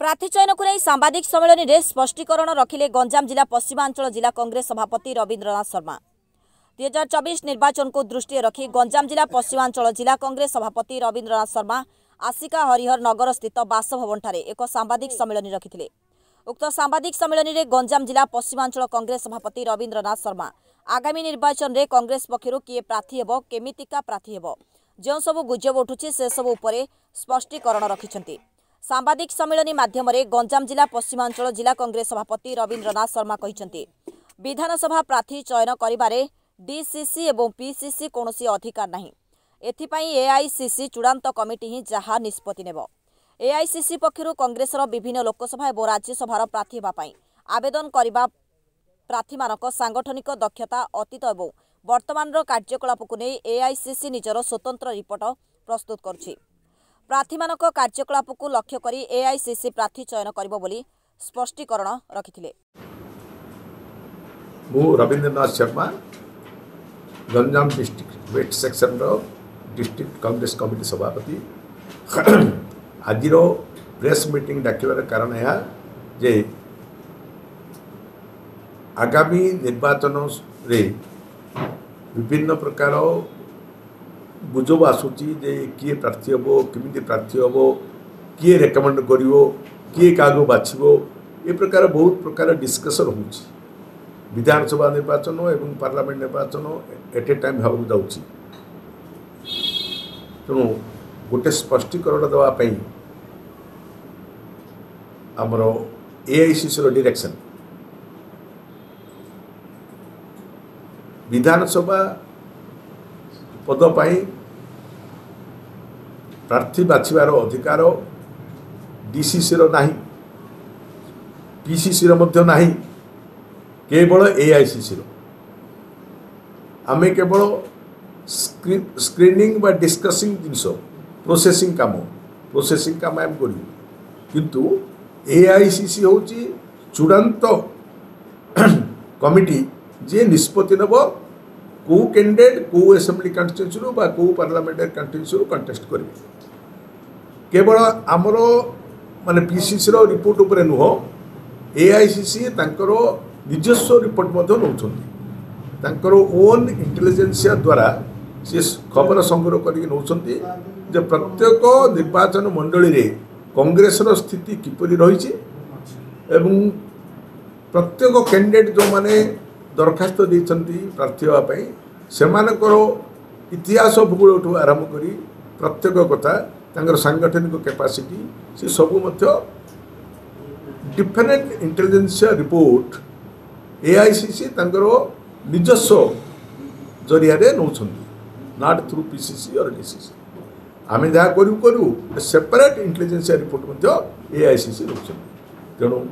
प्रार्थी चयन को नहीं सांबादिक सम्मेलन में स्पष्टीकरण रखिले गंजाम जिला पश्चिमांचल जिला कांग्रेस सभापति रवींद्रनाथ शर्मा। 2024 निर्वाचन को दृष्टि रखी गंजाम जिला पश्चिमांचल जिला कांग्रेस सभापति रवींद्रनाथ शर्मा आसिका हरिहर नगर स्थित बासभवन ठारे एक सांबादिक सम्मेलन रखिथिले। उक्त सांबादिक सम्मेलन में गंजाम जिला पश्चिमांचल कांग्रेस सभापति रवींद्रनाथ शर्मा आगामी निर्वाचन में कांग्रेस पक्षर किए प्रार्थी हेब केमितिका प्रार्थी हेब जो सबू गुजब उठुछि से सबू उपरे स्पष्टीकरण रखिछन्ति। सांबादिक सम्मेलन माध्यम गंजाम जिला पश्चिमांचल जिला कांग्रेस सभापति रवींद्रनाथ शर्मा कहिछन्ति विधानसभा प्रार्थी चयन करिबारे डीसीसी एवं पीसीसी कोनोसी अधिकार नाही। एथिपाई एआईसीसी चूड़ांत कमिटी ही जहा निष्पत्ति नेब। एआईसीसी पक्षरु कांग्रेसर विभिन्न लोकसभा और राज्यसभार प्रार्थी हेबा पई आवेदन करिबा प्रार्थी मानक सांगठनिक दक्षता अतीत और वर्तमान कार्यकलाप को नहीं एआईसीसी निजर स्वतंत्र रिपोर्ट प्रस्तुत करुछि। प्रार्थी मानक कार्यकलाप को लक्ष्य करी एआईसीसी प्रार्थी चयन करिबो बोली स्पष्टीकरण रखिथिले। मु Rabindranath Sharma Ganjam district west section district Congress committee सभापति आज प्रेस मीटिंग डाकिबार कारण यह जे आगामी निर्वाचन रे विभिन्न प्रकार गुजब आसूची जे किए प्रार्थी हम किमिति प्रार्थी हम किए रेकमेंड करिवो किए कागो बाछिबो ए प्रकार बहुत प्रकार डिस्कशन होउची। विधानसभा निर्वाचन एवं पार्लियामेंट निर्वाचन एट ए टाइम होऊ जाउची। तेणु गोटे स्पष्टीकरण देवाई आमर एआईसीसी डायरेक्शन विधानसभा पद पाई प्रार्थी बाछिबार अधिकार डीसीसी रो नाही, पीसीसी रो मध्य नाही, केवल एआईसीसी रो। आमे केवल स्क्रीनिंग बा डिस्कसिंग जिनस प्रोसेसिंग काम आम करू, किंतु एआईसीसी होची चूड़ांत कमिटी जे निष्पत्ति नब को कैंडिडेट को असेंबली कन्स्टिट्यूएंसी बा को पार्लियामेंटारी कन्स्टिट्यूएंसी कंटेस्ट करेंगे। केवल आमर माने पीसीसी रो रिपोर्ट उपरे नुह एआईसीसी तांकर निजस्व रिपोर्ट मध्य नौछन्ति। तांकर ओन इंटेलिजेंसिया द्वारा से खबर संग्रह करके नौछन्ति जे प्रत्येक निर्वाचन मंडली रे कांग्रेस रो स्थिति किपरि रहिछि एवं प्रत्येक कैंडिडेट जो माने दरखास्त देइछन्ति प्रार्थी होगा पई सेमानकर इतिहास भूगोल आरंभ करी प्रत्येक कथा तांकर सांगठनिक कैपेसिटी से सब मध्य डिफरेंट इंटेलिजेंसिया रिपोर्ट एआईसीसी तांकर निजस्व जरिया रे नौछन्ति, नॉट थ्रू पीसीसी और डीसीसी। आमे जहाँ करू सेपरेट इंटेलिजेंसिया रिपोर्ट मध्य एआईसीसी नौछन्ति। तेणु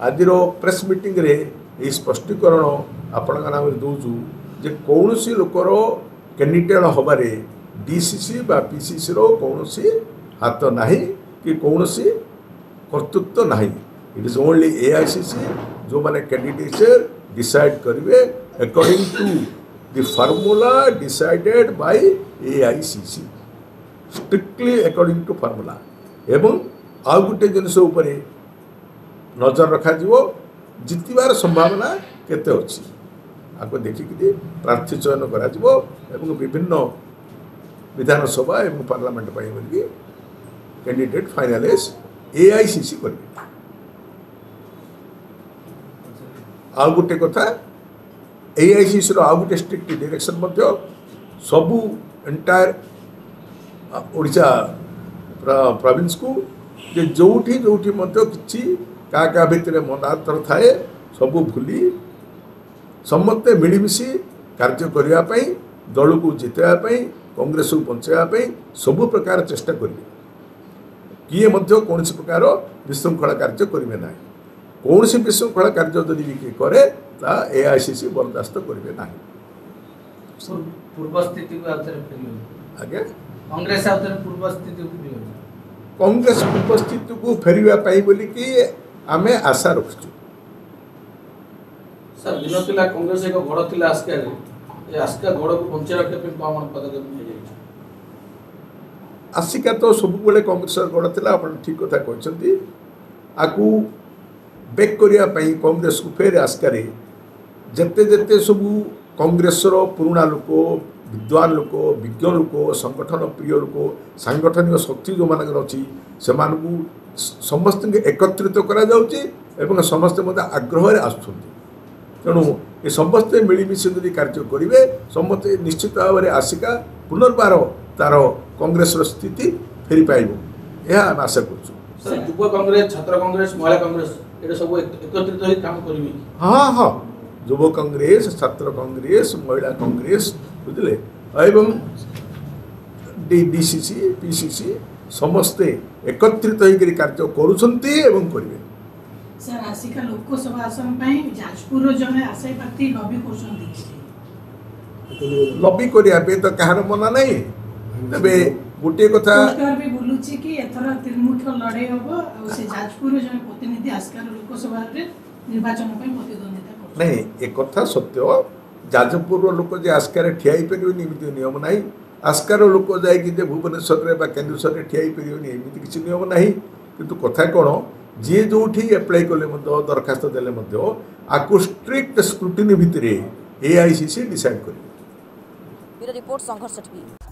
आज प्रेस मीटिंग रे ये स्पष्टीकरण आपण नाम दौचु जे कौन सी लोकर कैंडिडेट हबारे डीसीसी बा पीसीसी रो कौन सी हाथ नाही कि कौन सी कर्तृत्व नाही। इट इज ओनली एआईसीसी जो माने कैंडिडेट डिसाइड करेंगे according to the formula decided by AICC, strictly according to formula. एवं आउ गोटे जिनस उपरे नजर रखा जीवो जितबार संभावना केते अछि आपको देखिकी प्रार्थी चयन करा जीवो एवं विभिन्न विधानसभा एवं पार्लियामेंट पाई बोली कैंडिडेट फाइनलाइज एआईसीसी करबे। आ गोटे कथा एआईसीसी रो आ गोटे स्ट्रिक्ट डायरेक्शन मध्य सबु एंटायर ओडिशा प्रोविंस को जे जोठी मध्य किछि क्या भितर मनातर थाए सबू भूली समस्ते मिलमिशी कार्य करने दल को जितवाई कांग्रेस को बचाई सबु प्रकार चेष्टा करेंगे। किए कौन प्रकार विशृंखला कार्य करेंगे ना, कौन विशृंखला कार्य जदि भी करे एआईसीसी बर्दास्त करेंगे ना। कांग्रेस पूर्व स्थिति को फेरवाई बोलिकी आमे आशा रखु। सर दिन थिला कांग्रेस एक गड़ थिला आस्का रे ए आस्का गड़ को बंचे रखे पे कोन पदक्षेप नै जाय। आसिका तो सब बेले कांग्रेस गड़ थिला अपन ठीक कथा कहछंती आपको बेक करने कांग्रेस को फेर आस्कार जिते जिते सबू कांग्रेसर पुराणा लोक विद्वान लोक विज्ञ लोक संगठन प्रिय लोक सांगठनिक शक्ति जो मान अच्छी से समस्त एकत्रित करा एवं समस्ते आग्रह आसुँच तेणु ये समस्ते मिलमिशि यदि कार्य करेंगे समस्ते निश्चित भाव में आसिका पुनर्बार तार कांग्रेस स्थिति फेरी पाइब यह आम आशा कर युव कांग्रेस छात्र कांग्रेस महिला कांग्रेस ये सब एकत्रित हो काम करेंगे। हाँ हाँ युव कांग्रेस छात्र कांग्रेस महिला कांग्रेस बुझे एवं डीसीसी पीसीसी समस्ते एकत्रित होकर कार्य करुछंती एवं करेंगे। सर आसिका लोकसभा आसन जाजपुर जने आशायी प्रार्थी लबी लबी करने तो कहार मना नहीं तेरे गोटे कथा भी बोलुची कि एथर त्रिमुख लड़ाई हम और से जाजपुर जने प्रतिनिधि आस्कार लोकसभा रे निर्वाचन प्रतिद्वंदिता कर नहीं एक कथा सत्य जाजपुर लोक जे आस्कार ठिया पारे नियम ना आस्कार लोक जा भुवनेश्वर केन्दुसर ठिया पारे किसी नियम ना किंतु कथा कौन जी जो एप्लाई कले दरखास्त देले आपको स्ट्रिक्ट स्क्रूटिनी भितर AICC डिसाइड कर रिपोर्ट संघर्ष टीवी।